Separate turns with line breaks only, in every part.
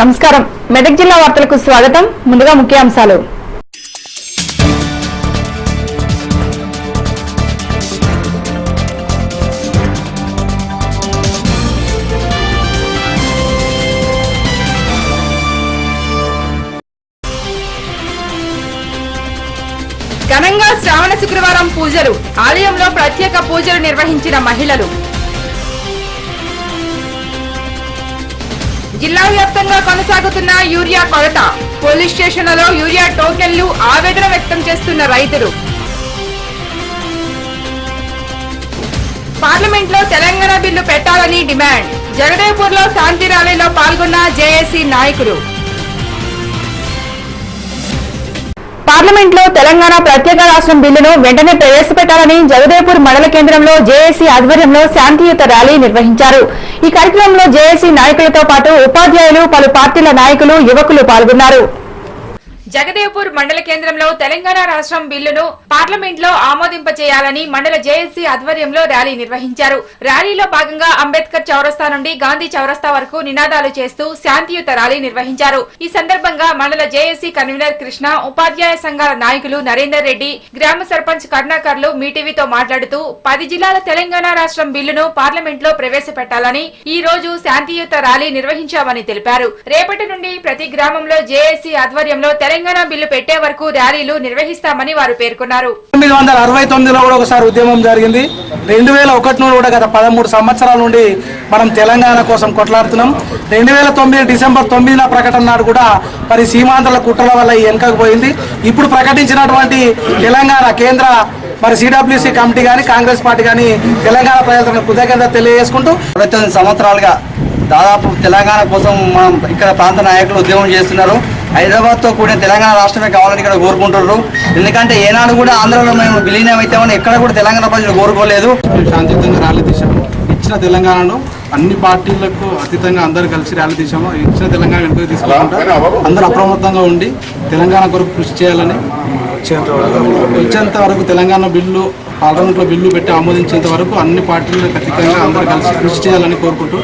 నమస్కారం మెదక్ జిల్లా వార్తలకు స్వాగతం ముందుగా ముఖ్యాంశాలు ఘనంగా శ్రావణ శుక్రవారం పూజలు ఆలయంలో ప్రత్యేక పూజలు నిర్వహించిన మహిళలు జిల్లా వ్యాప్తంగా కొనసాగుతున్న యూరియా కొరత పోలీస్ స్టేషన్లలో యూరియా టోకెన్లు ఆవేదన వ్యక్తం చేస్తున్న రైతులు పార్లమెంట్లో తెలంగాణ బిల్లు పెట్టాలని డిమాండ్ జగదేవ్పూర్లో శాంతి ర్యాలీలో పాల్గొన్న జేఏసీ నాయకులు పార్లమెంట్లో తెలంగాణ ప్రత్యేక రాష్ట్రం బిల్లును వెంటనే ప్రవేశపెట్టాలని జగదేవ్పూర్ మండల కేంద్రంలో జేఏసీ ఆధ్వర్యంలో శాంతియుత ర్యాలీ నిర్వహించారు. ఈ కార్యక్రమంలో జేఏసీ నాయకులతో పాటు ఉపాధ్యాయులు, పలు పార్టీల నాయకులు, యువకులు పాల్గొన్నారు. జగదేవ్పూర్ మండల కేంద్రంలో తెలంగాణ రాష్ట్రం బిల్లును పార్లమెంట్ లో ఆమోదింపచేయాలని మండల జేఏసీ ఆధ్వర్యంలో ర్యాలీ నిర్వహించారు. ర్యాలీలో భాగంగా అంబేద్కర్ చౌరస్తా నుండి గాంధీ చౌరస్తా వరకు నినాదాలు చేస్తూ శాంతియుత ర్యాలీ నిర్వహించారు. ఈ సందర్భంగా మండల జేఏసీ కన్వీనర్ కృష్ణ, ఉపాధ్యాయ సంఘాల నాయకులు నరేందర్ రెడ్డి, గ్రామ సర్పంచ్ కరుణాకర్లు మీటీవీతో మాట్లాడుతూ 10 జిల్లాల తెలంగాణ రాష్ట్రం బిల్లును పార్లమెంట్ లో ప్రవేశపెట్టాలని ఈ రోజు శాంతియుత ర్యాలీ నిర్వహించామని తెలిపారు. రేపటి నుండి ప్రతి గ్రామంలో జేఏసీ ఆధ్వర్యంలో తెలంగాణ బిల్లు పెట్టే వరకు ర్యాలీలు నిర్వహిస్తామని వారు పేర్కొన్నారు.
1969లో కూడా ఒకసారి ఉద్యమం జరిగింది. 2001 కూడా గత 13 సంవత్సరాల నుండి మనం తెలంగాణ కోసం కొట్లాడుతున్నాం. 2009 డిసెంబర్ 9న ప్రకటన నాడు కూడా మరి సీమాంధ్రుల కుట్రల వల్ల వెనుకకు పోయింది. ఇప్పుడు ప్రకటించినటువంటి తెలంగాణ కేంద్ర మరి సిడబ్ల్యూసీ కమిటీ కానీ కాంగ్రెస్ పార్టీ కానీ తెలంగాణ ప్రజలకు కృతజ్ఞత తెలియజేసుకుంటూ
29 సంవత్సరాలుగా దాదాపు తెలంగాణ కోసం మనం ఇక్కడ ప్రాంత నాయకులు ఉద్యమం చేస్తున్నారు. హైదరాబాద్తో కూడిన తెలంగాణ రాష్ట్రమే కావాలని ఇక్కడ కోరుకుంటున్నారు. ఎందుకంటే ఏనాడు కూడా ఆంధ్రలో మేము విలీనం అయితేమని ఎక్కడ కూడా తెలంగాణ ప్రజలు కోరుకోలేదు.
శాంతియుతంగా ర్యాలీ తీసాము. ఇచ్చిన తెలంగాణను అన్ని పార్టీలకు అతీతంగా అందరూ కలిసి ర్యాలీ తీసాము. ఇచ్చిన తెలంగాణ వెనుక తీసుకుంటా అందరూ అప్రమత్తంగా ఉండి తెలంగాణ కొరకు కృషి చేయాలని, వచ్చేంత వరకు తెలంగాణ బిల్లు పార్లమెంట్లో బిల్లు పెట్టి ఆమోదించేంత వరకు అన్ని పార్టీలకు అతీతంగా అందరూ కలిసి కృషి చేయాలని కోరుకుంటూ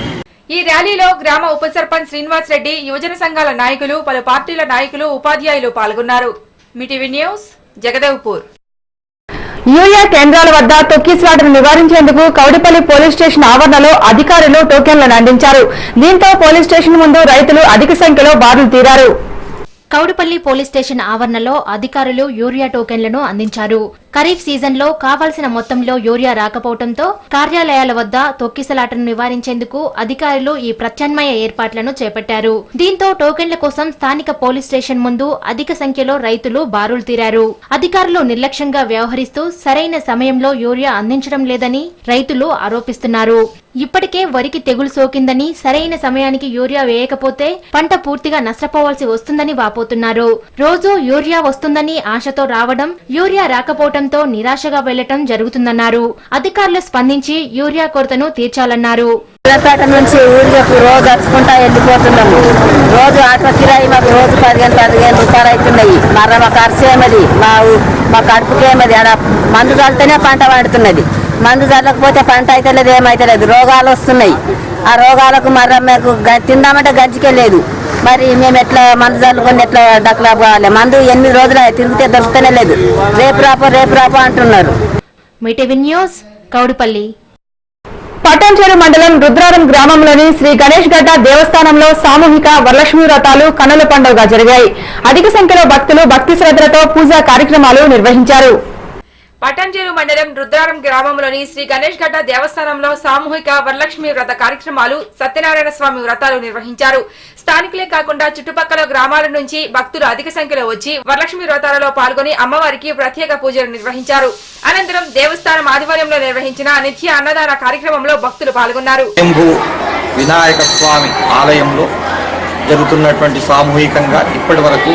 ఈ ర్యాలీలో గ్రామ ఉప సర్పంచ్ శ్రీనివాస్ రెడ్డి, యువజన సంఘాల నాయకులు, పలు పార్టీల నాయకులు, ఉపాధ్యాయులు పాల్గొన్నారు. మీటీవీ న్యూస్ జగదేవ్పూర్. యూరియా కేంద్రాల వద్ద తొక్కిస్లాటను నివారించేందుకు కౌడిపల్లి పోలీస్ స్టేషన్ ఆవరణలో అధికారులు టోకెన్లను అందించారు. దీంతో పోలీస్ స్టేషన్ ముందు రైతులు అధిక సంఖ్యలో బారులు తీరారు.
కౌడిపల్లి పోలీస్ స్టేషన్ ఆవరణలో అధికారులు యూరియా టోకెన్లను అందించారు. ఖరీఫ్ సీజన్లో కావాల్సిన మొత్తంలో యూరియా రాకపోవడంతో కార్యాలయాల వద్ద తొక్కిసలాటను నివారించేందుకు అధికారులు ఈ ప్రత్యామ్నాయ ఏర్పాట్లను చేపట్టారు. దీంతో టోకెన్ల కోసం స్థానిక పోలీస్ స్టేషన్ ముందు అధిక సంఖ్యలో రైతులు బారులు తీరారు. అధికారులు నిర్లక్ష్యంగా వ్యవహరిస్తూ సరైన సమయంలో యూరియా అందించడం లేదని రైతులు ఆరోపిస్తున్నారు. ఇప్పటికే వరికి తెగులు సోకిందని, సరైన సమయానికి యూరియా వేయకపోతే పంట పూర్తిగా నష్టపోవాల్సి వస్తుందని వాపోతున్నారు. రోజు యూరియా వస్తుందని ఆశతో రావడం, యూరియా రాకపోవడంతో నిరాశగా వెళ్లటం జరుగుతుందన్నారు. అధికారులు స్పందించి యూరియా కొరతను తీర్చాలన్నారు.
పేట నుంచి ఊరికు రోజు వచ్చుకుంటా వెళ్ళిపోతున్నాము. రోజు ఆటో కిరాయి మాకు రోజు 15 రూపాయలు అవుతున్నాయి. మర్ర మా ఖర్చు ఏమది, మా కడుపుకి ఏమది. ఆడ మందు చల్లితేనే పంట పండుతున్నది. మందు చల్లకపోతే పంట అయితే లేదు, ఏమైతలేదు. రోగాలు వస్తున్నాయి. ఆ రోగాలకు మర్ర మాకు తిందామంటే గంజికే లేదు. మరి మేము ఎట్లా మందు చల్లుకొని ఎట్లా డక్లా కావాలి? మందు 8 రోజులు తిరిగితే దొరుకుతూనే లేదు. రేపు రాపో అంటున్నారు.
మీటీవీ న్యూస్ కౌడిపల్లి.
పటాన్చెరు మండలం రుద్రారం గ్రామంలోని శ్రీ గణేష్ గడ్డ దేవస్థానంలో సామూహిక వరలక్ష్మి వ్రతాలు కన్నుల పండుగగా జరిగాయి. అధిక సంఖ్యలో భక్తులు భక్తి శ్రద్ధలతో పూజా కార్యక్రమాలు నిర్వహించారు. పటాన్చెరు మండలం రుద్రారం గ్రామంలోని శ్రీ గణేష్ గడ్డ దేవస్థానంలో సామూహిక వరలక్ష్మి వ్రత కార్యక్రమాలు, సత్యనారాయణ స్వామి వ్రతాలు నిర్వహించారు. స్థానికులే కాకుండా చుట్టుపక్కల గ్రామాల నుంచి భక్తులు అధిక సంఖ్యలో వచ్చి వరలక్ష్మి వ్రతాలలో పాల్గొని అమ్మవారికి ప్రత్యేక పూజలు నిర్వహించారు. అనంతరం దేవస్థానం ఆధ్వర్యంలో నిర్వహించిన నిత్య అన్నదాన కార్యక్రమంలో భక్తులు పాల్గొన్నారు.
వినాయక స్వామి ఆలయంలో జరుగుతున్నటువంటి సామూహికంగా ఇప్పటి వరకు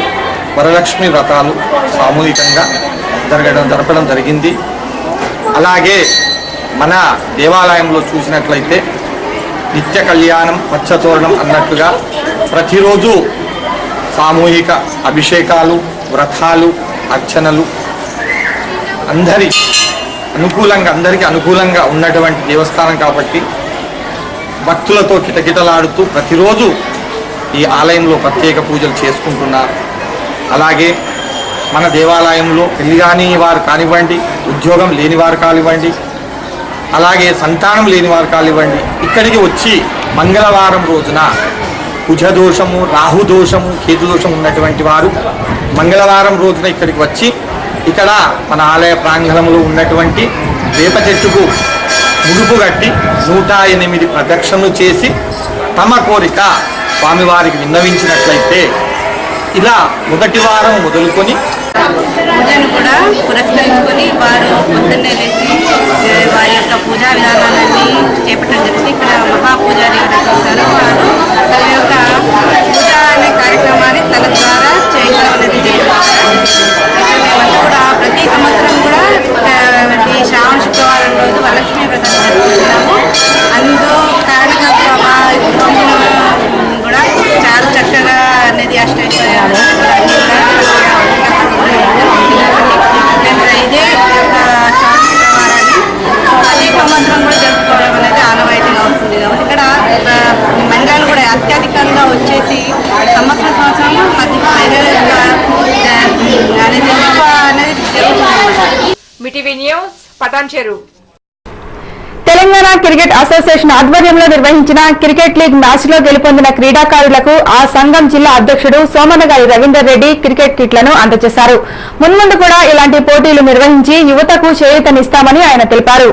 వరలక్ష్మి వ్రతాలు సామూహికంగా జరపడం జరిగింది. అలాగే మన దేవాలయంలో చూసినట్లయితే నిత్య కళ్యాణం పచ్చతోరణం అన్నట్టుగా ప్రతిరోజు సామూహిక అభిషేకాలు, వ్రతాలు, అర్చనలు అందరికీ అనుకూలంగా ఉన్నటువంటి దేవస్థానం కాబట్టి భక్తులతో కిటకిటలాడుతూ ప్రతిరోజు
ఈ ఆలయంలో ప్రత్యేక పూజలు చేసుకుంటున్నారు. అలాగే మన దేవాలయంలో పెళ్లి కాని వారు కానివ్వండి, ఉద్యోగం లేని వారు కానివ్వండి, అలాగే సంతానం లేని వారు కానివ్వండి, ఇక్కడికి వచ్చి మంగళవారం రోజున కుజదోషము, రాహుదోషము, కేతుదోషం ఉన్నటువంటి వారు మంగళవారం రోజున ఇక్కడికి వచ్చి ఇక్కడ మన ఆలయ ప్రాంగణంలో ఉన్నటువంటి వేప చెట్టుకు ముడుపు కట్టి 108 ప్రదక్షిణలు చేసి తమ కోరిక స్వామివారికి విన్నవించినట్లయితే ఇలా మొదటి వారం మొదలుకొని
పూజను కూడా పురస్కరించుకొని వారు పొద్దున్నే లేచి వారి యొక్క పూజా విధానాలన్నీ చేపట్టడం జరిగింది. ఇక్కడ మహాపూజారి చేస్తారు. వారు తన యొక్క పూజ అనే కార్యక్రమాన్ని తన ద్వారా చేయడం అనేది మేమంతా కూడా ప్రతి సంవత్సరం కూడా ఈ శ్రావణ శుక్రవారం రోజు వరలక్ష్మి వ్రతం జరుపుకుంటున్నాము. అందులో కారణంగా కూడా చాలా చక్కగా అనేది అష్టైశ్వర్యాలు ఇదే ప్రతి సంవత్సరం కూడా జరుపుకోవడం అనేది ఆనవాయితీగా వస్తుంది. కాబట్టి ఇక్కడ మహిళలు కూడా అత్యధికంగా వచ్చేసి సంవత్సరం మహిళల అనేది జరుగుతుంది.
తెలంగాణ క్రికెట్ అసోసియేషన్ ఆధ్వర్యంలో నిర్వహించిన క్రికెట్ లీగ్ మ్యాచ్ లో గెలుపొందిన క్రీడాకారులకు ఆ సంఘం జిల్లా అధ్యక్షుడు సోమన్నగారి రవీందర్ రెడ్డి క్రికెట్ కిట్లను అందజేశారు. మున్ముందు కూడా ఇలాంటి పోటీలు నిర్వహించి యువతకు చేయూతనిస్తామని ఆయన తెలిపారు.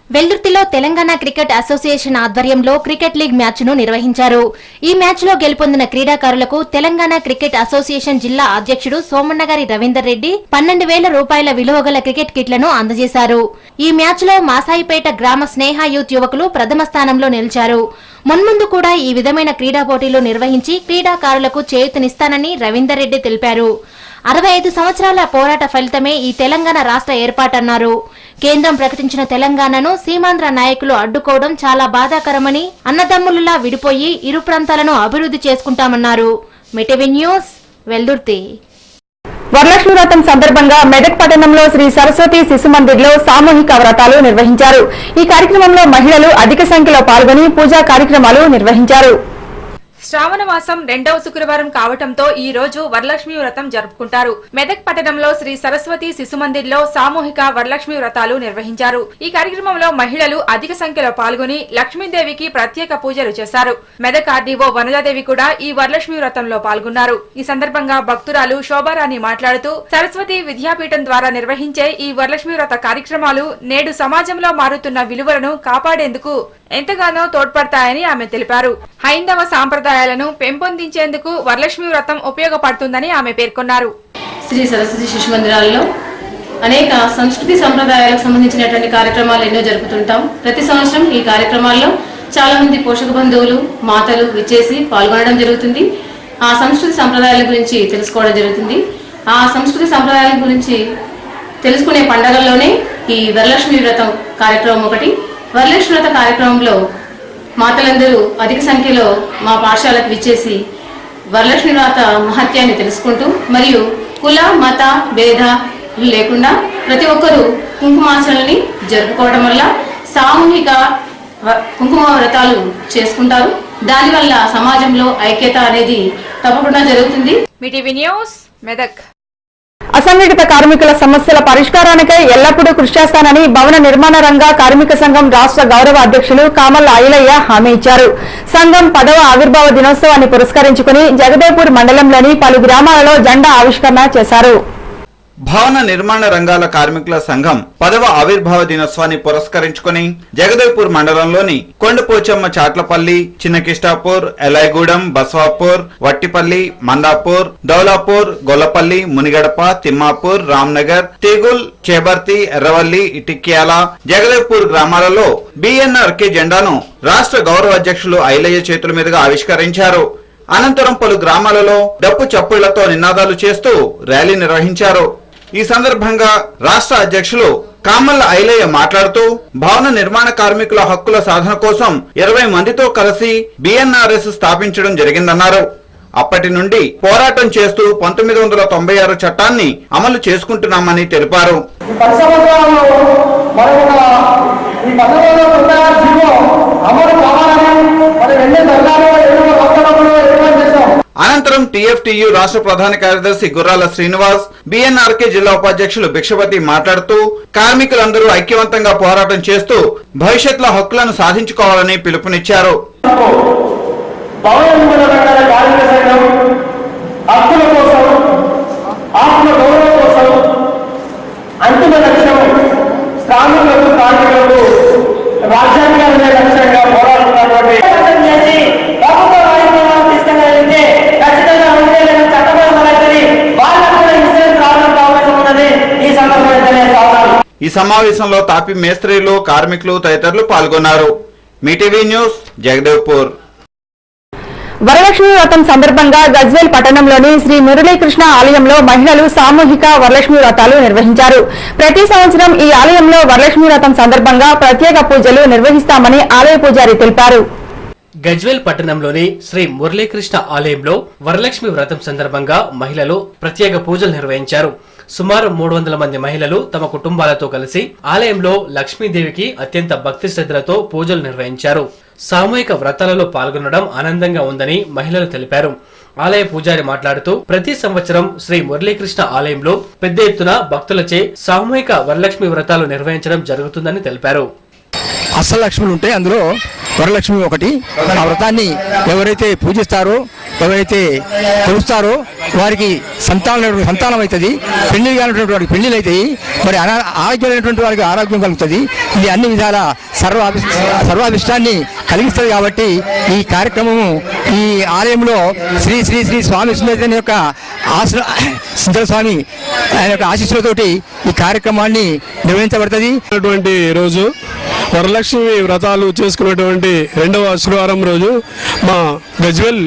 వెల్దుర్తిలో తెలంగాణ క్రికెట్ అసోసియేషన్ ఆధ్వర్యంలో క్రికెట్ లీగ్ మ్యాచ్ ను నిర్వహించారు. ఈ మ్యాచ్ లో గెలుపొందిన క్రీడాకారులకు తెలంగాణ క్రికెట్ అసోసియేషన్ జిల్లా అధ్యక్షుడు సోమన్నగారి రవీందర్ రెడ్డి 12,000 రూపాయల విలువ గల క్రికెట్ కిట్లను అందజేశారు. ఈ మ్యాచ్ లో మాసాయిపేట గ్రామ స్నేహ యూత్ యువకులు ప్రథమ స్థానంలో నిలిచారు. మున్ముందు కూడా ఈ విధమైన క్రీడా పోటీలు నిర్వహించి క్రీడాకారులకు చేయూతనిస్తానని రవీందర్ రెడ్డి తెలిపారు. 65 సంవత్సరాల పోరాట ఫలితమే ఈ తెలంగాణ రాష్ట్ర ఏర్పాటన్నారు. కేంద్రం ప్రకటించిన తెలంగాణను సీమాంధ్ర నాయకులు అడ్డుకోవడం చాలా బాధాకరమని, అన్నదమ్ములులా విడిపోయి ఇరు ప్రాంతాలను అభివృద్ధి చేసుకుంటామన్నారు. మెటివి న్యూస్, వెల్దుర్తి.
వరలక్ష్మి వ్రతం సందర్భంగా మెదక్ పట్టణంలో శ్రీ సరస్వతి శిశు మందిర్లో సామూహిక వ్రతాలు నిర్వహించారు. ఈ కార్యక్రమంలో మహిళలు అధిక సంఖ్యలో పాల్గొని పూజా కార్యక్రమాలు నిర్వహించారు.
శ్రావణ మాసం 2వ శుక్రవారం కావటంతో ఈ రోజు వరలక్ష్మి వ్రతం జరుపుకుంటారు. మెదక్ పట్టణంలో శ్రీ సరస్వతి శిశు మందిర్లో సామూహిక వరలక్ష్మి వ్రతాలు నిర్వహించారు. ఈ కార్యక్రమంలో మహిళలు అధిక సంఖ్యలో పాల్గొని లక్ష్మీదేవికి ప్రత్యేక పూజలు చేశారు. మెదక్ ఆర్డీఓ వనజాదేవి కూడా ఈ వరలక్ష్మి వ్రతంలో పాల్గొన్నారు. ఈ సందర్భంగా భక్తురాలు శోభారాణి మాట్లాడుతూ సరస్వతి విద్యాపీఠం ద్వారా నిర్వహించే ఈ వరలక్ష్మి వ్రత కార్యక్రమాలు నేడు సమాజంలో మారుతున్న విలువలను కాపాడేందుకు ఎంతగానో తోడ్పడతాయని ఆమె తెలిపారు. హైందవ సాంప్రదాయాలను పెంపొందించేందుకు వరలక్ష్మి వ్రతం ఉపయోగపడుతుందని ఆమె పేర్కొన్నారు.
శ్రీ సరస్వతి శిశు మందిరాల్లో అనేక సంస్కృతి సంప్రదాయాలకు సంబంధించినటువంటి కార్యక్రమాలు ఎన్నో జరుపుతుంటాం. ప్రతి సంవత్సరం ఈ కార్యక్రమాల్లో చాలా మంది పోషక బంధువులు, మాతలు విచ్చేసి పాల్గొనడం జరుగుతుంది. ఆ సంస్కృతి సంప్రదాయాల గురించి తెలుసుకోవడం జరుగుతుంది. ఆ సంస్కృతి సంప్రదాయాల గురించి తెలుసుకునే పండగల్లోనే ఈ వరలక్ష్మి వ్రతం కార్యక్రమం ఒకటి. వరలక్ష్మి వ్రత కార్యక్రమంలో మాతలందరూ అధిక సంఖ్యలో మా పాఠశాలకు విచ్చేసి వరలక్ష్మి వ్రత మహత్యాన్ని తెలుసుకుంటూ మరియు కుల మత భేద లేకుండా ప్రతి ఒక్కరూ కుంకుమార్చనని జరుపుకోవడం వల్ల సామూహిక కుంకుమ వ్రతాలు చేసుకుంటారు. దానివల్ల సమాజంలో ఐక్యత అనేది తప్పకుండా జరుగుతుంది.
మీటీవీ న్యూస్, మెదక్.
అసంఘటిత కార్మికుల సమస్యల పరిష్కారానికై ఎల్లప్పుడూ కృషి చేస్తానని భవన నిర్మాణ రంగ కార్మిక సంఘం రాష్ట్ర గౌరవ అధ్యక్షులు కామల్ల ఐలయ్య హామీ ఇచ్చారు. సంఘం 10వ ఆవిర్భావ దినోత్సవాన్ని పురస్కరించుకుని జగదేపూర్ మండలంలోని పలు గ్రామాలలో జెండా ఆవిష్కరణ చేశారు.
భవన నిర్మాణ రంగాల కార్మికుల సంఘం 10వ ఆవిర్భావ దినోత్సవాన్ని పురస్కరించుకుని జగదేపూర్ మండలంలోని కొండపోచమ్మ చాట్లపల్లి, చిన్నకిష్టాపూర్, ఎలైగూడెం, బస్వాపూర్, వట్టిపల్లి, మందాపూర్, దౌలాపూర్, గొల్లపల్లి, మునిగడప, తిమ్మాపూర్, రామ్నగర్, తీగుల్, చేబర్తి, ఎర్రవల్లి, ఇటిక్యాల, జగదేపూర్ గ్రామాలలో బిఎన్ఆర్కే జెండాను రాష్ట్ర గౌరవ అధ్యక్షులు ఐలయ్య చేతుల మీదుగా ఆవిష్కరించారు. అనంతరం పలు గ్రామాలలో డప్పు చప్పుళ్లతో నినాదాలు చేస్తూ ర్యాలీ నిర్వహించారు. ఈ సందర్భంగా రాష్ట్ర అధ్యక్షులు కామల్ల ఐలయ్య మాట్లాడుతూ భవన నిర్మాణ కార్మికుల హక్కుల సాధన కోసం 20 మందితో కలిసి బిఎన్ఆర్ఎస్ స్థాపించడం జరిగిందన్నారు. అప్పటి నుండి పోరాటం చేస్తూ 1996 చట్టాన్ని అమలు చేసుకుంటున్నామని తెలిపారు.
ఈ 1996 జీవో అమలు కావాలని మరి ఎన్ని ధర్నాలు ఎన్నో రాష్ట్రాలలో ఏర్పాటు చేశాం.
అనంతరం టీఎఫ్టీయు రాష్ట్ర ప్రధాన కార్యదర్శి గుర్రాల శ్రీనివాస్, బిఎన్ఆర్కే జిల్లా ఉపాధ్యక్షులు భిక్షపతి మాట్లాడుతూ కార్మికులందరూ ఐక్యవంతంగా పోరాటం చేస్తూ భవిష్యత్తులో హక్కులను సాధించుకోవాలని పిలుపునిచ్చారు.
హక్కుల కోసం, ఆత్మ గౌరవం కోసం అంతిమ లక్ష్యం శ్రామికులకు, కార్మికులకు రాజ్యాంగాన్ని లక్ష్యంగా పోరాడుతున్నటువంటి ప్రభుత్వ కార్యక్రమాలు తీసుకెళ్ళగలిగితే ఖచ్చితంగా ఉండేదని చట్టబద్ధమైనది వాళ్ళకు కూడా ఇన్సూరెన్స్ రావడానికి అవకాశం ఉన్నది ఈ సందర్భంగా తెలియజేస్తాను.
ఈ సమావేశంలో తాపీ మేస్త్రీలు, కార్మికులు తదితరులు పాల్గొన్నారు. మీటీవీ న్యూస్, జగదేవ్పూర్.
వరలక్ష్మి వ్రతం సందర్భంగా గజ్వేల్ పట్టణంలోని శ్రీ మురళీకృష్ణ ఆలయంలో మహిళలు సామూహిక వరలక్ష్మి వ్రతాలు నిర్వహించారు. ప్రతి సంవత్సరం ఈ ఆలయంలో వరలక్ష్మి వ్రతం సందర్భంగా ప్రత్యేక పూజలు నిర్వహిస్తామని ఆలయ పూజారి తెలిపారు.
గజ్వేల్ పట్టణంలోని శ్రీ మురళీకృష్ణ ఆలయంలో వరలక్ష్మి వ్రతం సందర్భంగా మహిళలు ప్రత్యేక పూజలు నిర్వహించారు. సుమారు 300 మంది మహిళలు తమ కుటుంబాలతో కలిసి ఆలయంలో లక్ష్మీదేవికి అత్యంత భక్తి శ్రద్ధలతో పూజలు నిర్వహించారు. సామూహిక వ్రతాలలో పాల్గొనడం ఆనందంగా ఉందని మహిళలు తెలిపారు. ఆలయ పూజారి మాట్లాడుతూ ప్రతి సంవత్సరం శ్రీ మురళీకృష్ణ ఆలయంలో పెద్ద ఎత్తున భక్తులచే సామూహిక వరలక్ష్మి వ్రతాలు నిర్వహించడం జరుగుతుందని తెలిపారు.
అష్టలక్ష్ములు ఉంటాయి, అందులో వరలక్ష్మి ఒకటి. ఆ వ్రతాన్ని ఎవరైతే పూజిస్తారో, ఎవరైతే కొలుస్తారో వారికి సంతానం అవుతుంది, పెళ్లి కానటువంటి వారికి పెళ్లిళ్ళు అవుతాయి, మరి ఆరోగ్యమైనటువంటి వారికి ఆరోగ్యం కలుగుతుంది. ఇది అన్ని విధాల సర్వాభిష్టాన్ని కలిగిస్తుంది. కాబట్టి ఈ కార్యక్రమము ఈ ఆలయంలో శ్రీ శ్రీ శ్రీ స్వామి సుందరజన్ యొక్క సుందర స్వామి ఆయన యొక్క ఆశీస్సులతోటి ఈ కార్యక్రమాన్ని నిర్వహించబడుతుంది.
రోజు వరలక్ష్మి వ్రతాలు చేసుకున్నటువంటి 2వ శుక్రవారం రోజు మా గజ్వేల్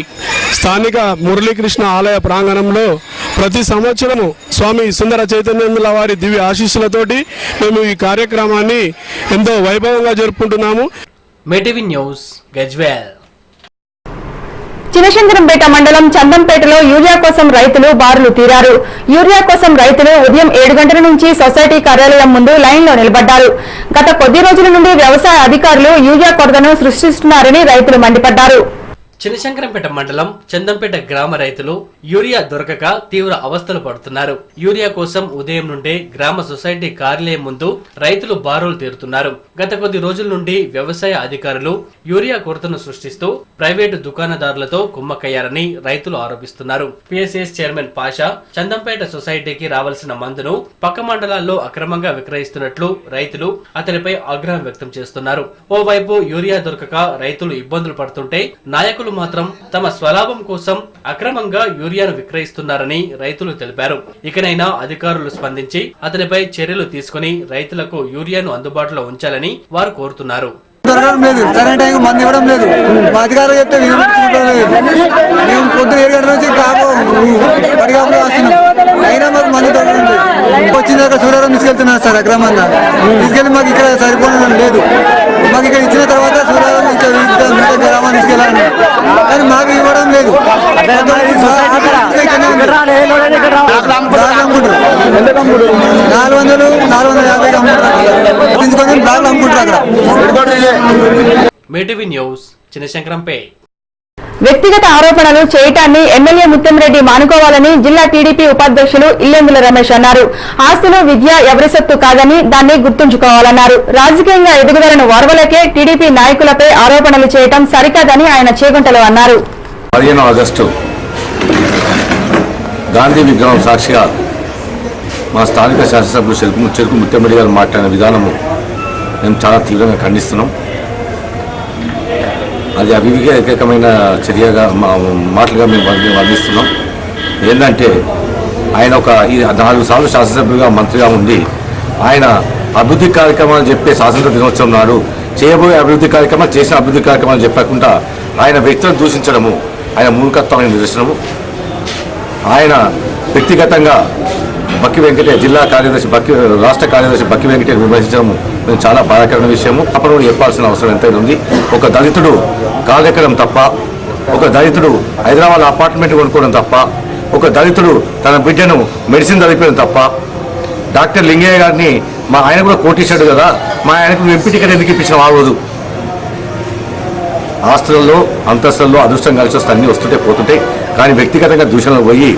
స్థానిక మురళీకృష్ణ ఆలయ ప్రాంగణంలో ప్రతి సంవత్సరము స్వామి సుందర చైతన్యుల వారి దివ్య ఆశీస్సులతోటి మేము ఈ కార్యక్రమాన్ని ఎంతో వైభవంగా జరుపుకుంటున్నాము.
మీటీవీ న్యూస్, గజ్వేల్.
చినశంకరంపేట మండలం చందంపేటలో యూరియా కోసం రైతులు బారులు తీరారు. యూరియా కోసం రైతులు ఉదయం 7 గంటల నుంచి సొసైటీ కార్యాలయం ముందు లైన్లో నిలబడ్డారు. గత కొద్ది రోజుల నుండి వ్యవసాయ అధికారులు యూరియా కొరతను సృష్టిస్తున్నారని రైతులు మండిపడ్డారు.
చినశంకరంపేట మండలం చందంపేట గ్రామ రైతులు యూరియా దొరకక తీవ్ర అవస్థలు పడుతున్నారు. యూరియా కోసం ఉదయం నుండే గ్రామ సొసైటీ కార్యాలయం ముందు రైతులు బారులు తీరుతున్నారు. గత కొద్ది రోజుల నుండి వ్యవసాయ అధికారులు యూరియా కొరతను సృష్టిస్తూ ప్రైవేటు దుకాణదారులతో కుమ్మక్కయ్యారని రైతులు ఆరోపిస్తున్నారు. పిఎస్ఎస్ చైర్మన్ పాషా చందంపేట సొసైటీకి రావాల్సిన మందును పక్క మండలాల్లో అక్రమంగా విక్రయిస్తున్నట్లు రైతులు అతనిపై ఆగ్రహం వ్యక్తం చేస్తున్నారు. ఓవైపు యూరియా దొరకక రైతులు ఇబ్బందులు పడుతుంటే నాయకులు మాత్రం తమ స్వలాభం కోసం అక్రమంగా యూరియాను విక్రయిస్తున్నారని రైతులు తెలిపారు. ఇకనైనా అధికారులు స్పందించి అతనిపై చర్యలు తీసుకుని రైతులకు యూరియాను అందుబాటులో ఉంచాలని వారు కోరుతున్నారు.
దొరకడం లేదు, సరైన టైం మంది ఇవ్వడం లేదు. మా అధికారులు చెప్తే మేము పొద్దున 7 గంటల నుంచి పడిగాపులో వస్తున్నాం, అయినా మాకు మంది దొరకడం లేదు. వచ్చిన దాకా సూర్యవరం తీసుకెళ్తున్నారు సార్, అక్రమంగా తీసుకెళ్ళి మాకు ఇక్కడ సరిపోవడం లేదు. మాకు ఇక్కడ ఇచ్చిన తర్వాత సూర్యవరం గ్రామాన్ని తీసుకెళ్ళాలి, కానీ మాకు ఇవ్వడం లేదు. 400-450 బ్లాక్లు అమ్ముకుంటారు అక్కడ.
మీటీవీ న్యూస్, చినశంకరంపేట.
వ్యక్తిగత ఆరోపణలు చేయటాన్ని ఎమ్మెల్యే ముత్తంరెడ్డి మానుకోవాలని జిల్లా టీడీపీ ఉపాధ్యక్షులు ఇల్లెందుల రమేష్ అన్నారు. ఆస్తులు, విద్య ఎవరి సొత్తు కాదని దాన్ని గుర్తుంచుకోవాలన్నారు. రాజకీయంగా ఎదుగుదలను ఓర్వలేకే టీడీపీ నాయకులపై ఆరోపణలు చేయటం సరికాదని ఆయన చేగుంటలో అన్నారు.
15 ఆగస్టు గాంధీ విగ్రహం సాక్షిగా మా స్థానిక శాసనసభ్యులు చెరుకు ముత్తంరెడ్డి గారు మాట్లాడిన విధానము మేము చాలా తీవ్రంగా ఖండిస్తున్నాం. అది అభివృద్ధికి వ్యతిరేకమైన చర్యగా మాటలుగా మేము వర్ణిస్తున్నాం. ఏంటంటే ఆయన ఒక 4 సార్లు శాసనసభ్యులుగా మంత్రిగా ఉండి ఆయన అభివృద్ధి కార్యక్రమాలు చెప్పే స్వాతంత్ర దినోత్సవం నాడు చేయబోయే అభివృద్ధి కార్యక్రమాలు, చేసిన అభివృద్ధి కార్యక్రమాలు చెప్పకుండా ఆయన వ్యక్తులను దూషించడము ఆయన మూర్ఖత్వమైన నిదర్శనము. ఆయన వ్యక్తిగతంగా బక్కి వెంకటేష్ జిల్లా కార్యదర్శి రాష్ట్ర కార్యదర్శి బక్కి వెంకటేష్ విమర్శించడం మేము చాలా బాధాకరమైన విషయము. అప్పుడు చెప్పాల్సిన అవసరం ఎంతైనా ఉంది. ఒక దళితుడు కాలెక్కడం తప్ప, ఒక దళితుడు హైదరాబాద్ అపార్ట్మెంట్ కొనుక్కోవడం తప్ప, ఒక దళితుడు తన బిడ్డను మెడిసిన్ చదివించడం తప్ప, డాక్టర్ లింగయ్య గారిని మా ఆయన కూడా కోటేశాడు కదా, మా ఆయనకు ఎంపీ టికెట్ ఎందుకు ఇప్పించిన ఆ రోజు. ఆస్తులలో అంతస్తులలో అదృష్టం కలిసి వస్తే అన్నీ వస్తుంటే పోతుంటాయి, కానీ వ్యక్తిగతంగా దూషణలు పోయి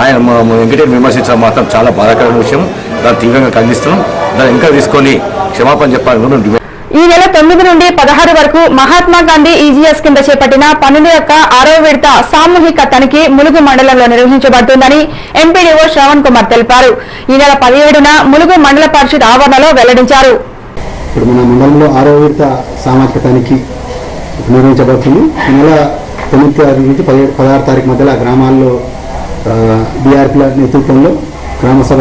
ఆయన వెంకటేశ్వర విమర్శించడం మాత్రం చాలా బాధాకరమైన విషయం. దాన్ని తీవ్రంగా ఖండిస్తున్నాం. దాన్ని ఇంకా తీసుకొని క్షమాపణ చెప్పాలని.
ఈ నెల 9 నుండి 16 వరకు మహాత్మా గాంధీ ఈజీఎస్ కింద చేపట్టిన పనుల యొక్క 6వ విడత సామూహిక తనిఖీ ములుగు మండలంలో నిర్వహించబడుతుందని ఎంపీడీఓ శ్రవణ్ కుమార్ తెలిపారు. ఈ నెల 17న ములుగు మండల పరిషత్ ఆవరణలో వెల్లడించారు.
ఇప్పుడు మన మండలంలో 6వ విడత సామాజిక తనిఖీ నిర్వహించబడుతుంది. ఈ నెల 9 తారీఖు నుంచి 16 తారీఖు మధ్యలో గ్రామాల్లో బీఆర్పీల నేతృత్వంలో గ్రామ సభ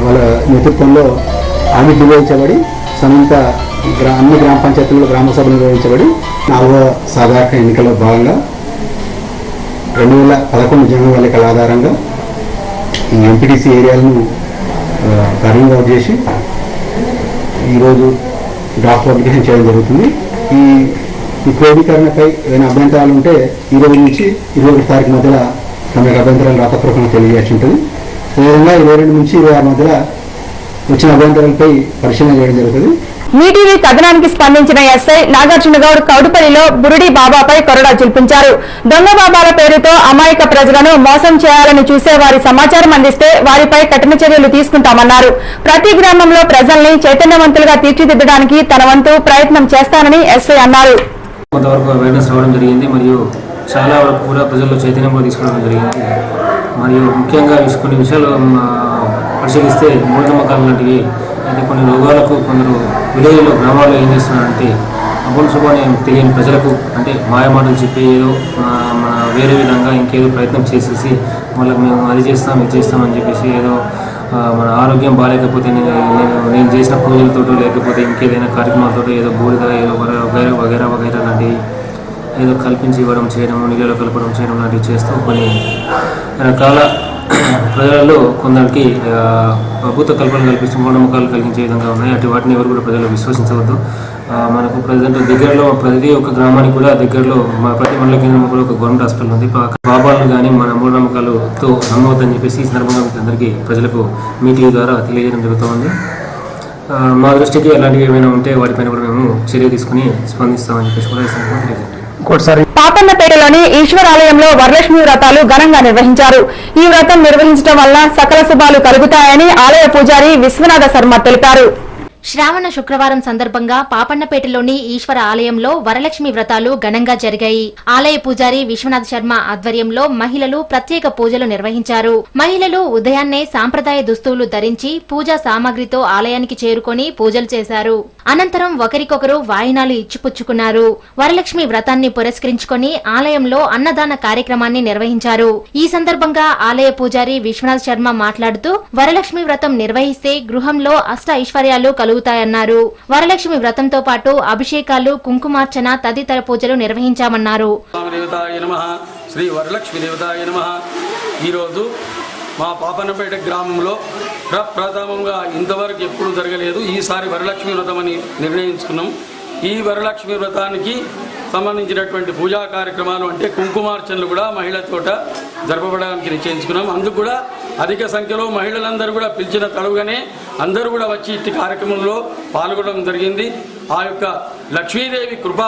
వాళ్ళ నేతృత్వంలో ఆడిట్ నిర్వహించబడి సమీప అన్ని గ్రామ పంచాయతీల్లో గ్రామ సభలు నిర్వహించబడి 4వ సాధారణ ఎన్నికల్లో భాగంగా 2011 జనరల్ ఎన్నికల ఆధారంగా ఈ ఎంపీటీసీ ఏరియాలను కరెంట్ అవుట్ చేసి ఈరోజు డ్రాఫ్ట్ పబ్లికేషన్ చేయడం జరుగుతుంది. ఈ క్రోడీకరణపై ఏదైనా అభ్యంతరాలు ఉంటే ఈ రోజు నుంచి 21 తారీఖు మధ్యలో తమ యొక్క అభ్యంతరాలు రాతపూర్వకంగా తెలియజేసి ఉంటుంది. అదేవిధంగా 22 నుంచి 26 మధ్యలో వచ్చిన అభ్యంతరాలపై పరిశీలన చేయడం జరుగుతుంది.
మీటీవీ కథనానికి స్పందించిన ఎస్ఐ నాగార్జున గౌడ్ కౌడుపల్లిలో బురుడి బాబాపై కొరడా చూపించారు. దొంగ బాబాల పేరుతో అమాయక ప్రజలను మోసం చేయాలని చూసే వారి సమాచారం అందిస్తే వారిపై కఠిన చర్యలు తీసుకుంటామన్నారు. ప్రతి గ్రామంలో ప్రజల్ని చైతన్యవంతులుగా తీర్చిదిద్దడానికి తన వంతు ప్రయత్నం చేస్తానని ఎస్ఐ అన్నారు.
కొంతవరకు అవేర్నెస్ రావడం జరిగింది, మరియు చాలా వరకు కూడా ప్రజల్లో చైతన్యం కూడా తీసుకోవడం జరిగింది. మరియు ముఖ్యంగా కొన్ని విషయాలు పరిశీలిస్తే మూఢనమ్మకాలు లాంటివి, అయితే కొన్ని రోగాలకు కొందరు విలేజ్లో గ్రామాల్లో ఏం చేస్తున్నారంటే అప్పుడు శుభాన్ని తెలియని ప్రజలకు అంటే మాయమాటలు చెప్పి ఏదో మన వేరే విధంగా ఇంకేదో ప్రయత్నం చేసేసి వాళ్ళకి మేము అది చేస్తాం ఇది చేస్తామని చెప్పేసి ఏదో మన ఆరోగ్యం బాగాలేకపోతే నేను చేసిన పూజలతోటో లేకపోతే ఇంకేదైనా కార్యక్రమాలతో ఏదో బూడిద ఏదో వగైరా వగైరా లాంటివి ఏదో కల్పించి ఇవ్వడం చేయడం, నీళ్ళలో కలపడం చేయడం లాంటివి చేస్తూ కొన్ని రకాల ప్రజలలో కొందరికి అద్భుత కల్పనలు కల్పిస్తూ మూఢనమ్మకాలు కలిగించే విధంగా ఉన్నాయి. అటు వాటిని ఎవరు కూడా ప్రజలు విశ్వసించవద్దు. మనకు ప్రజెంట్ దగ్గరలో ప్రతి ఒక్క గ్రామానికి కూడా దగ్గరలో ప్రతి మండల కేంద్రంలో కూడా ఒక గవర్నమెంట్ హాస్పిటల్ ఉంది. బాబాలను కానీ మన మూఢనమ్మకాలతో నమ్మవద్దని చెప్పేసి ఈ సందర్భంగా అందరికీ ప్రజలకు మీటింగ్ ద్వారా తెలియజేయడం జరుగుతుంది. మా దృష్టికి అలాంటివి ఏమైనా ఉంటే వాటిపైన కూడా మేము చర్య తీసుకుని స్పందిస్తామని చెప్పేసి కూడా ఈ సందర్భంగా తెలియజేయండి.
పాపన్నపేటలోని ఈశ్వరాలయంలో వరలక్ష్మి వ్రతాలు ఘనంగా నిర్వహించారు. ఈ వ్రతం నిర్వహించడం వల్ల సకల శుభాలు కలుగుతాయని ఆలయ పూజారి విశ్వనాథ శర్మ తెలిపారు.
శ్రావణ శుక్రవారం సందర్భంగా పాపన్నపేటలోని ఈశ్వర ఆలయంలో వరలక్ష్మి వ్రతాలు ఘనంగా జరిగాయి. ఆలయ పూజారి విశ్వనాథ్ శర్మ ఆధ్వర్యంలో మహిళలు ప్రత్యేక పూజలు నిర్వహించారు. మహిళలు ఉదయాన్నే సాంప్రదాయ దుస్తులు ధరించి పూజా సామాగ్రితో ఆలయానికి చేరుకొని పూజలు చేశారు. అనంతరం ఒకరికొకరు వాయినాలు ఇచ్చిపుచ్చుకున్నారు. వరలక్ష్మి వ్రతాన్ని పురస్కరించుకొని ఆలయంలో అన్నదాన కార్యక్రమాన్ని నిర్వహించారు. ఈ సందర్భంగా ఆలయ పూజారి విశ్వనాథ్ శర్మ మాట్లాడుతూ వరలక్ష్మి వ్రతం నిర్వహిస్తే గృహంలో అష్ట ఐశ్వర్యాలు కలుగుతాయన్నారు. వరలక్ష్మి వ్రతంతో పాటు అభిషేకాలు, కుంకుమార్చన తదితర పూజలు నిర్వహించామన్నారు.
శ్రీ వరలక్ష్మి దేవతాయ నమః. ఈరోజు మా పాపన్నపేట గ్రామంలో ప్రప్రథమంగా ఇంతవరకు ఎప్పుడు జరగలేదు. ఈసారి వరలక్ష్మి వ్రతం అని నిర్ణయించుకున్నాం. ఈ వరలక్ష్మి వ్రతానికి సంబంధించినటువంటి పూజా కార్యక్రమాలు అంటే కుంకుమార్చనలు కూడా మహిళతోట జరపబడడానికి నిశ్చయించుకున్నాం. అందుకు కూడా అధిక సంఖ్యలో మహిళలందరూ కూడా పిలిచిన తడుగానే అందరూ కూడా వచ్చి ఇట్టి కార్యక్రమంలో పాల్గొనడం జరిగింది. ఆ యొక్క లక్ష్మీదేవి కృప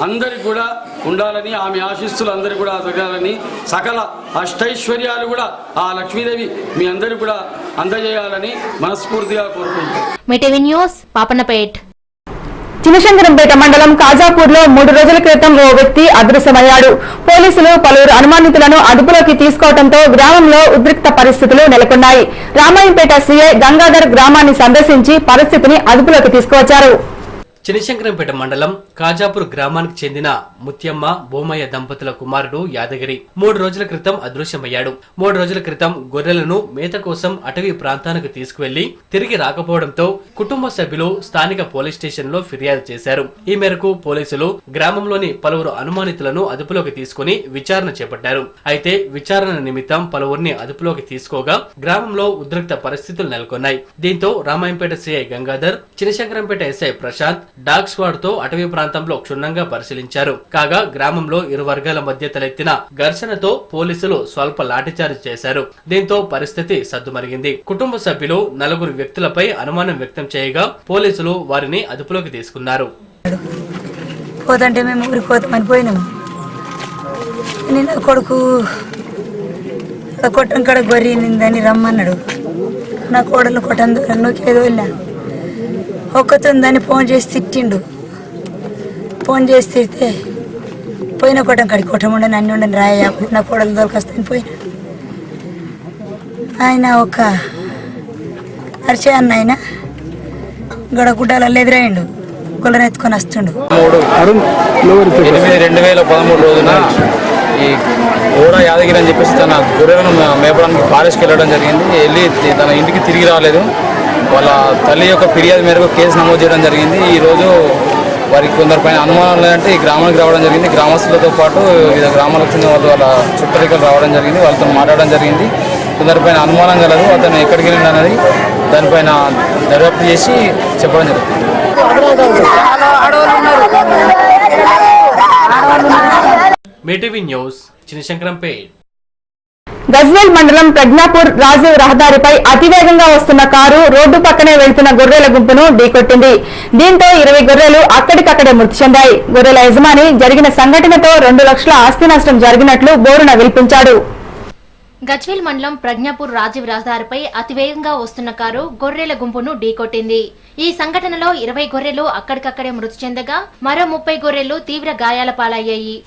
అందరికి కూడా ఉండాలని, ఆమె ఆశీస్సులు అందరికీ కూడా జరగాలని, సకల అష్టైశ్వర్యాలు కూడా ఆ లక్ష్మీదేవి మీ అందరికీ కూడా అందజేయాలని మనస్ఫూర్తిగా కోరుకుంటున్నాం.
చినశంకరంపేట మండలం కాజాపూర్లో 3 రోజుల క్రితం ఓ వ్యక్తి అదృశ్యమయ్యాడు. పోలీసులు పలువురు అనుమానితులను అదుపులోకి తీసుకోవడంతో గ్రామంలో ఉద్రిక్త పరిస్థితులు నెలకొన్నాయి. రామాయంపేట సీఐ గంగాధర్ గ్రామాన్ని సందర్శించి పరిస్థితిని అదుపులోకి తీసుకువచ్చారు.
చినశంకరంపేట మండలం కాజాపూర్ గ్రామానికి చెందిన ముత్యమ్మ బోమయ్య దంపతుల కుమారుడు యాదగిరి 3 రోజుల క్రితం అదృశ్యమయ్యాడు. 3 రోజుల క్రితం గొర్రెలను మేత కోసం అటవీ ప్రాంతానికి తీసుకువెళ్లి తిరిగి రాకపోవడంతో కుటుంబ సభ్యులు స్థానిక పోలీస్ స్టేషన్ లో ఫిర్యాదు చేశారు. ఈ మేరకు పోలీసులు గ్రామంలోని పలువురు అనుమానితులను అదుపులోకి తీసుకుని విచారణ చేపట్టారు. అయితే విచారణ నిమిత్తం పలువురిని అదుపులోకి తీసుకోగా గ్రామంలో ఉద్రిక్త పరిస్థితులు నెలకొన్నాయి. దీంతో Ramayampet CI Gangadhar, Chinashankarampet SI Prashanth dog squad తో అటవీ ప్రాంతంలో క్షుణ్ణంగా పరిశీలించారు. కాగా గ్రామంలో ఇరు వర్గాల మధ్య తలెత్తిన ఘర్షణతో పోలీసులు స్వల్ప లాఠీచార్జ్ చేశారు. దీంతో పరిస్థితి సద్దుమరిగింది. కుటుంబ సభ్యులు 4 వ్యక్తులపై అనుమానం వ్యక్తం చేయగా పోలీసులు వారిని అదుపులోకి తీసుకున్నారు.
పోతంటే మేము ఊరికి పోతామని పోయినాము. నిన్న కొడుకు కొట్టం కాడ గొర్రె నిందని రమ్మన్నాడు. నా కోడలు కొట్టం నొక్కేదో వెళ్ళా ఒక్కతుందని ఫోన్ చేసి తిట్టిండు. ఫోన్ చేసి తిడితే పోయిన కొట్టం కాడికి కొట్టముండని అన్ని ఉండని రాయ నా కోడలు దొరకొస్తాను పోయినా. ఆయన ఒక అరిచే అన్న ఆయన గడ గుడ్డాలలో ఎదురైండు. గుళ్ళనెత్తుకొని వస్తుండు.
8/2013 రోజున ఈ ఓడ యాదగిరి అని చెప్పేసి తన గొర్రెలను మేపడానికి ఫారెస్ట్కి వెళ్ళడం జరిగింది. వెళ్ళి తన ఇంటికి తిరిగి రాలేదు. వాళ్ళ తల్లి యొక్క ఫిర్యాదు మేరకు కేసు నమోదు చేయడం జరిగింది. ఈరోజు వారికి కొందరిపైన అనుమానం లేదంటే ఈ గ్రామానికి రావడం జరిగింది. గ్రామస్తులతో పాటు వివిధ గ్రామాలకు చెందిన వాళ్ళు వాళ్ళ చుట్టరికలు రావడం జరిగింది. వాళ్ళతో మాట్లాడడం జరిగింది. కొందరిపైన అనుమానం కలదు. అతను ఎక్కడికి వెళ్ళింది అన్నది దానిపైన దర్యాప్తు చేసి చెప్పడం జరుగుతుంది.
మీటీవీ న్యూస్ చినశంకరంపేట్.
గజ్వేల్ మండలం ప్రజ్ఞాపూర్ రాజీవ్ రహదారిపై అతివేగంగా వస్తున్న కారు రోడ్డు పక్కనే వెళ్తున్న గొర్రెల గుంపును ఢీకొట్టింది. దీంతో 20 గొర్రెలు అక్కడికక్కడే మృతి చెందాయి. గొర్రెల యజమాని జరిగిన సంఘటనతో 2 లక్షల ఆస్తి నష్టం జరిగినట్లు బోరున విల్పించాడు.
గజ్వేల్ మండలం ప్రజ్ఞాపూర్ రాజీవ్ రహదారిపై అతివేగంగా వస్తున్న కారు గొర్రెల గుంపును ఢీకొట్టింది. ఈ సంఘటనలో 20 గొర్రెలు అక్కడికక్కడే మృతి చెందగా మరో 30 గొర్రెలు తీవ్ర గాయాల పాలయ్యాయి.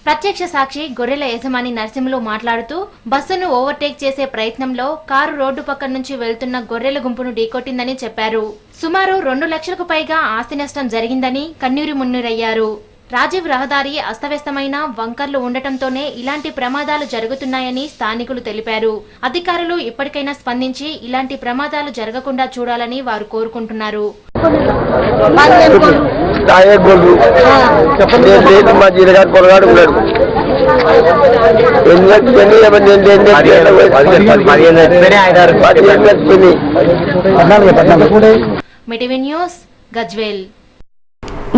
ప్రత్యక్ష సాక్షి గొర్రెల యజమాని నరసింహులు మాట్లాడుతూ బస్సును ఓవర్టేక్ చేసే ప్రయత్నంలో కారు రోడ్డు పక్క నుంచి వెళ్తున్న గొర్రెల గుంపును ఢీకొట్టిందని చెప్పారు. సుమారు 2 లక్షలకు పైగా ఆస్తి నష్టం జరిగిందని కన్నీరు మున్నీరయ్యారు. రాజీవ్ రహదారి అస్తవ్యస్తమైన వంకర్లు ఉండటంతోనే ఇలాంటి ప్రమాదాలు జరుగుతున్నాయని స్థానికులు తెలిపారు. అధికారులు ఇప్పటికైనా స్పందించి ఇలాంటి ప్రమాదాలు జరగకుండా చూడాలని వారు కోరుకుంటున్నారు. మీటీవీ న్యూస్ గజ్వేల్.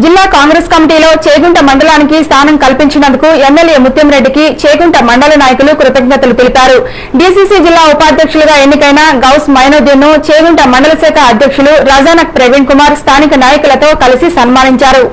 జిల్లా కాంగ్రెస్ కమిటీలో చేగుంట మండలానికి స్థానం కల్పించినందుకు ఎమ్మెల్యే ముత్యంరెడ్డికి చేగుంట మండల నాయకులు కృతజ్ఞతలు తెలిపారు. డీసీసీ జిల్లా ఉపాధ్యక్షులుగా ఎన్నికైన గౌస్ మైనుద్దీన్ ను చేగుంట మండల శాఖ అధ్యక్షులు రజానక్ ప్రవీణ్ కుమార్ స్థానిక నాయకులతో కలిసి సన్మానించారు.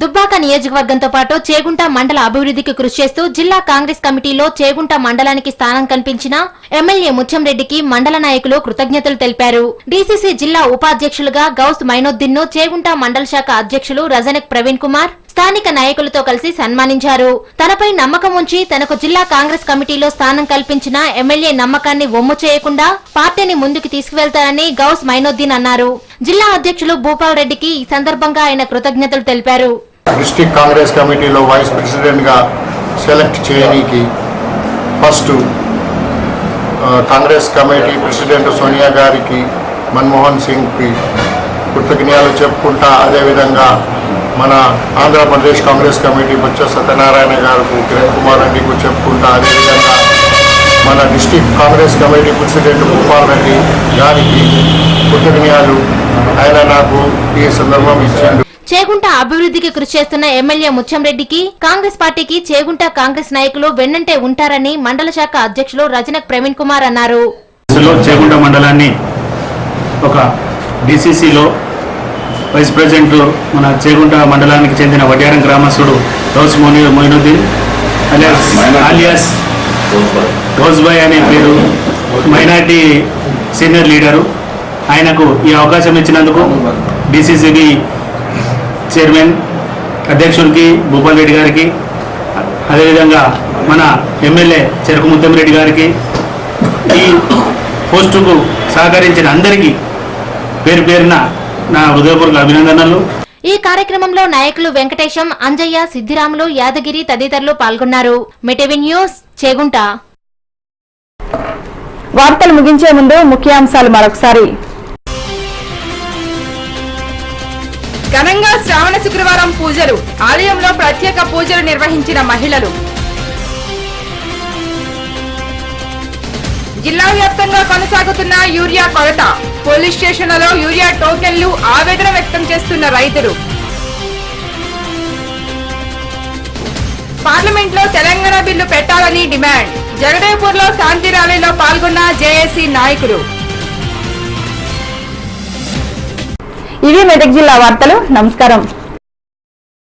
దుబ్బాక నియోజకవర్గంతో పాటు చేగుంట మండల అభివృద్ధికి కృషి చేస్తూ జిల్లా కాంగ్రెస్ కమిటీలో చేగుంట మండలానికి స్థానం కల్పించిన ఎమ్మెల్యే ముత్యంరెడ్డికి మండల నాయకులు కృతజ్ఞతలు తెలిపారు. డీసీసీ జిల్లా ఉపాధ్యక్షులుగా గౌస్ మైనుద్దీన్ ను చేగుంట మండల శాఖ అధ్యక్షులు రజనక్ ప్రవీణ్ కుమార్ స్థానిక నాయకులతో కలిసి సన్మానించారు. తనపై నమ్మకం ఉంచి తనకు జిల్లా కాంగ్రెస్ కమిటీలో స్థానం కల్పించిన ఎమ్మెల్యే నమ్మకాన్ని వమ్ము చేయకుండా పార్టీని ముందుకు తీసుకువెళ్తారని గౌస్ మైనుద్దీన్ అన్నారు. జిల్లా అధ్యక్షులు భూపాల్ రెడ్డికి ఈ సందర్భంగా ఆయన కృతజ్ఞతలు తెలిపారు.
డిస్ట్రిక్ట్ కాంగ్రెస్ కమిటీలో వైస్ ప్రెసిడెంట్ గా సెలెక్ట్ చేయడానికి first Congress committee president Sonia గారికి, మన్మోహన్ సింగ్కి కృతజ్ఞతలు చెప్పుకుంటా, అదేవిధంగా మన ఆంధ్రప్రదేశ్ కాంగ్రెస్ కమిటీ బొత్స సత్యనారాయణ గారికి, కిరణ్ కుమార్ రెడ్డికి చెప్పుకుంటా, అదేవిధంగా మన district Congress committee president Bhupal Reddy గారికి కృతజ్ఞతలు ఆయన నాకు ఈ సందర్భం ఇచ్చిండు.
చేగుంట అభివృద్ధికి కృషి చేస్తున్న ఎమ్మెల్యే ముత్యంరెడ్డికి కాంగ్రెస్ పార్టీకి చేగుంట కాంగ్రెస్ నాయకులు వెన్నంటే ఉంటారని మండల శాఖ అధ్యక్షులు రజనక్ ప్రవీణ్ కుమార్ అన్నారు.
చేగుంట మండలాన్ని ఒక డిసిసిలో వైస్ ప్రెసిడెంట్ మన చేగుంట మండలానికి చెందిన వడ్యారం గ్రామస్తుడు గౌస్ మొయినుద్దీన్ అలియాస్ గౌస్బాయ్ అనే పేరు, మైనార్టీ సీనియర్ లీడరు. ఆయనకు ఈ అవకాశం ఇచ్చినందుకు డిసిసిబి చైర్మన్ అధ్యక్షుడికి భూపాల్ రెడ్డి గారికి, అదేవిధంగా మన ఎమ్మెల్యే చెరుకు ముత్తంరెడ్డి గారికి, ఈ పోస్టుకు సహకరించిన అందరికీ పేరు పేరున నా హృదయపూర్వక అభినందనలు.
ఈ కార్యక్రమంలో నాయకులు వెంకటేశం, అంజయ్య, సిద్దిరాములు, యాదగిరి తదితరులు పాల్గొన్నారు. మీటీవీ న్యూస్ చేగుంట.
వార్తలు ముగించే ముందు ముఖ్యాంశాలు మరొకసారి.
ఘనంగా శ్రావణ శుక్రవారం పూజలు, ఆలయంలో ప్రత్యేక పూజలు నిర్వహించిన మహిళలు. జిల్లా వ్యాప్తంగా కొనసాగుతున్న యూరియా కొరత, పోలీస్ స్టేషన్లలో యూరియా టోకెన్లు, ఆవేదన వ్యక్తం చేస్తున్న రైతులు. పార్లమెంట్ లో తెలంగాణ బిల్లు పెట్టాలని డిమాండ్. జగదేవ్పూర్ లో శాంతి ర్యాలీలో పాల్గొన్న జేఏసీ నాయకులు.
ఇవి మెదక్ జిల్లా వార్తలు. నమస్కారం.